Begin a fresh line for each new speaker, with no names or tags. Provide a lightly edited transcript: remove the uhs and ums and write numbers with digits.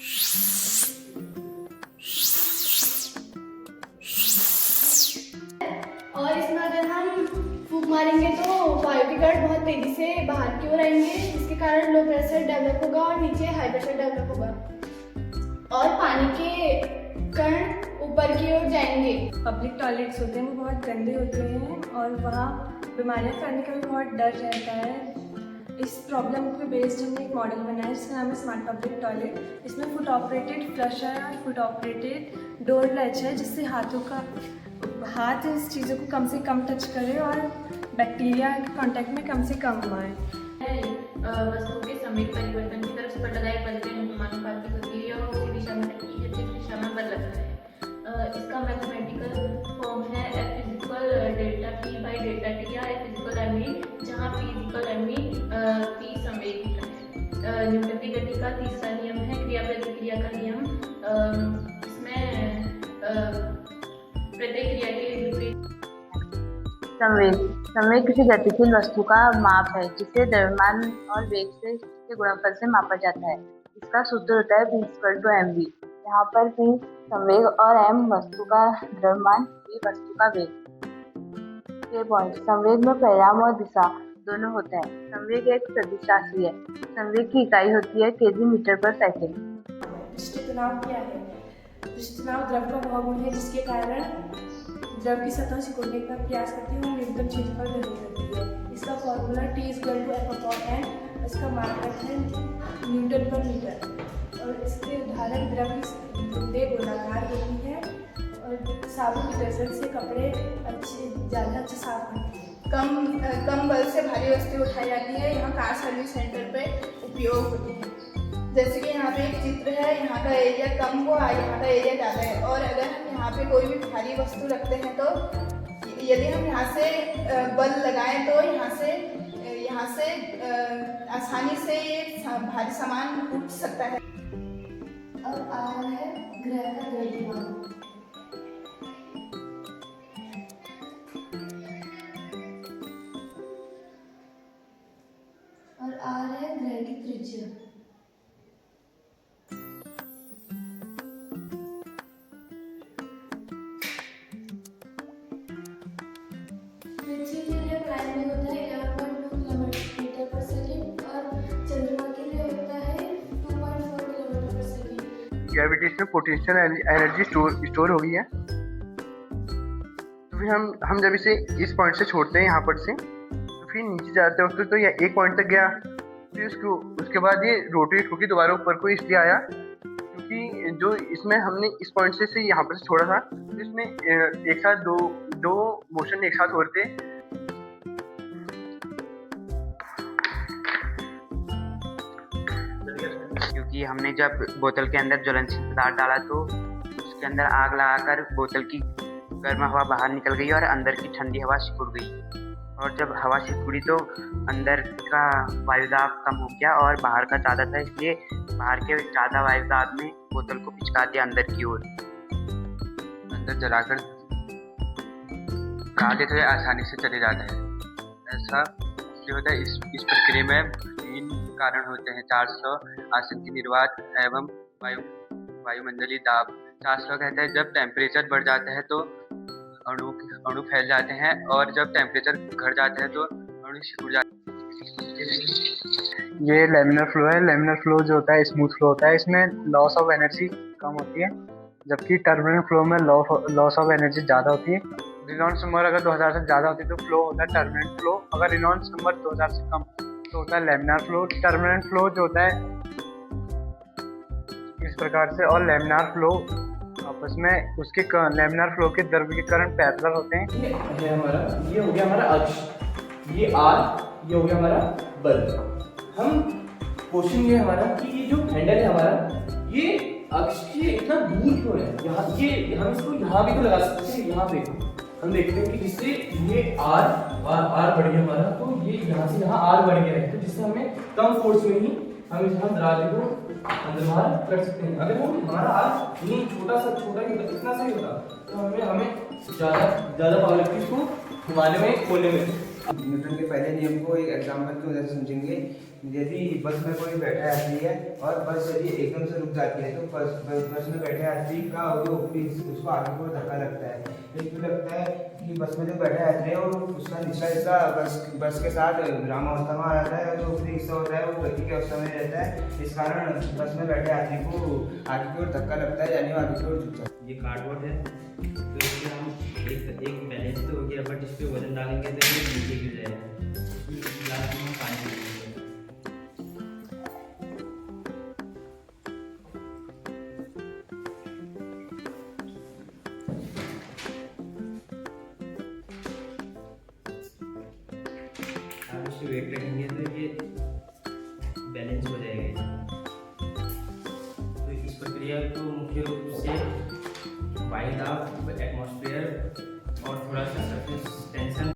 और इसमें अगर हम फूंक मारेंगे तो वायु के कण बहुत तेजी से बाहर की ओर आएंगे, जिसके कारण लो प्रेशर डेवलप होगा और नीचे हाई प्रेशर डेवलप होगा और पानी के कण ऊपर की ओर जाएंगे।
पब्लिक टॉयलेट्स होते हैं वो बहुत गंदे होते हैं और वहाँ बीमारियाँ फैलने का भी बहुत डर रहता है। इस प्रॉब्लम पे बेस्ड हमने एक मॉडल बनाया है जिसका नाम है स्मार्ट पब्लिक टॉयलेट। इसमें फुट ऑपरेटेड फ्लश है और फुट ऑपरेटेड डोर लैच है, जिससे हाथ इस चीज़ों को कम से कम टच करे और बैक्टीरिया के कांटेक्ट में कम से कम आए।
वस्तुओं के संवेग परिवर्तन की तरफ स्पष्ट लगाई बल के अनुपातिक होती है और उसी दिशा में रखी है जिस दिशा में बल लगता है। इसका मैथमेटिकल फॉर्म है F equal delta P by delta T या F इक्वल mv, जहाँ P इक्वल mv P संवेग है। न्यूटन की गति का तीसरा नियम है क्रिया प्रतिक्रिया का नियम। इसमें प्रत्येक क्रिया के विपरीत
संवेग किसी गतिशील वस्तु का माप है जिसे द्रव्यमान और वेग से इसके गुणनफल से मापा जाता है। इसका सूत्र होता है P इक्वल टू mv, यहाँ पर P संवेग और m वस्तु का द्रव्यमान, v वस्तु का वेग। ये पॉइंट संवेग में परिमाण और दिशा दोनों होते हैं। संवेग एक सदिश राशि है। संवेग की इकाई होती है केजी मीटर पर सेकेंड।
पृष्ठ तनाव क्या है? पृष्ठ तनाव द्रव का वह गुण है जिसके कारण द्रव की सतह सिकुड़ने का प्रयास करती है और न्यूनतम क्षेत्रफल बनी रहती है। इसका formula T equal to F/n, इसका मात्रक है न्यूटन पर मीटर और इसके उदाहरण द्रव की बूंदें गोलाकार होती है और साबुन डिटर्जेंट से कपड़े ज़्यादा अच्छे साफ होते हैं।
कम बल से भारी वस्तु उठाई जाती है। यहाँ कार सर्विस सेंटर पे उपयोग होती है। जैसे कि यहाँ पे एक चित्र है, यहाँ का एरिया कम हुआ, यहाँ का एरिया ज़्यादा है। और अगर हम यहाँ पे कोई भी भारी वस्तु रखते हैं तो यदि हम यहाँ से बल लगाएं तो यहाँ से आसानी से ये भारी सामान उठ सकता है।
अब आ रहा है ग्रह का द्रव्यमान। और आ रहा है ग्रह की त्रिज्या। पृथ्वी के लिए प्राइम में होता है 11.2 किलोमीटर पर सेकेंड और चंद्रमा के लिए होता है 2.4 किलोमीटर पर second.
Gravitational potential energy store हो गई है। तो फिर हम जब इसे इस पॉइंट से छोड़ते हैं यहाँ पर से, तो फिर नीचे जाते वक्त तो यह एक पॉइंट तक गया, फिर उसके बाद ये रोटेट होकर दोबारा ऊपर को इसलिए आया क्योंकि जो इसमें हमने इस पॉइंट से यहाँ पर से छोड़ा था, तो इसमें एक साथ दो मोशन एक साथ हो रहे थे।
क्योंकि हमने जब बोतल के अंदर ज्वलनशील पदार्थ डाला तो उसके अंदर आग लगाकर बोतल की गर्म हवा बाहर निकल गई और अंदर की ठंडी हवा सिकुड़ गई। और जब हवा सिकुड़ी तो अंदर का वायुदाब कम हो गया और बाहर का ज़्यादा था, इसलिए बाहर के ज़्यादा वायुदाब ने बोतल को पिचका दिया अंदर की ओर।
अंदर जलाकर काले थोड़े आसानी से चले जाते हैं। ऐसा इसलिए होता है। इस प्रक्रिया में 3 कारण होते हैं: 400 आसंकी निर्वात एवं वायुमंडलीय दाब। 400 कहता है जब टेम्परेचर बढ़ जाता है तो अणु फैल जाते हैं और जब टेम्परेचर घट जाता है तो अणु सिकुड़ जाते हैं।
ये लैमिनर फ्लो है। लैमिनर फ्लो जो होता है स्मूथ फ्लो होता है। इसमें लॉस ऑफ एनर्जी कम होती है, जबकि टर्बुलेंट फ्लो में लॉस ऑफ एनर्जी ज़्यादा होती है। रेनॉल्ड्स नंबर अगर 2000 से ज़्यादा होती है तो फ्लो होता है टर्बुलेंट फ्लो। अगर रेनॉल्ड्स नंबर 2000 से कम तो होता है लैमिनार फ्लो। टर्बुलेंट फ्लो जो होता है इस प्रकार से, और लैमिनार फ्लो आपस में उसके लैमिनार फ्लो के द्रव्यीकरण पैरेलल होते हैं।
ये हो गया हमारा अक्ष, ये आर, ये हो गया हमारा बल। हम क्वेश्चन ये हमारा कि ये जो हैंडल है हमारा, ये अक्ष से इतना दूर क्यों है? यहाँ हम इसको यहाँ भी तो लगा सकते हैं। यहाँ पे हम देखते हैं कि जिससे ये आर बढ़ गया हमारा, तो ये यहाँ से यहाँ आर बढ़ गया है, तो जिससे हमें कम फोर्स में ही हम दराजे को अंदर बाहर कर सकते हैं। अगर वो हमारा आर ये छोटा ही इतना सा ही होता तो हमें ज़्यादा पावर लगती है इसको घुमाने में, खोलने में।
न्यूटन के पहले नियम को एक एग्जाम्पल की वजह से समझेंगे यदि बस में कोई बैठा यात्री है और बस यदि एकदम से रुक जाती है तो बस में बैठे यात्री का जो उसको आगे को धक्का लगता है। इसमें लगता है कि बस में जो बैठा यात्री है वो उसका निचला हिस्सा बस के साथ विरामावस्था में आ जाता है और जो ऊपरी हिस्सा होता है वो गति की अवस्था में रहता है। इस कारण बस में बैठे यात्री को आगे की ओर धक्का लगता है यानी वो आगे की ओर झुक जाता है।
ये कार्डबोर्ड है, तो इससे हम एक बैलेंस तो हो गया, बट इस पर वजन डालेंगे तो ये नीचे गिर जाएगा। लास्ट में हम पानी डालेंगे। आप इसे वेट रखेंगे तो ये बैलेंस हो जाएगा। तो इस प्रक्रिया को मुख्य रूप से वायु दाब, एटमॉस्फेयर और थोड़ा सा सरफेस टेंशन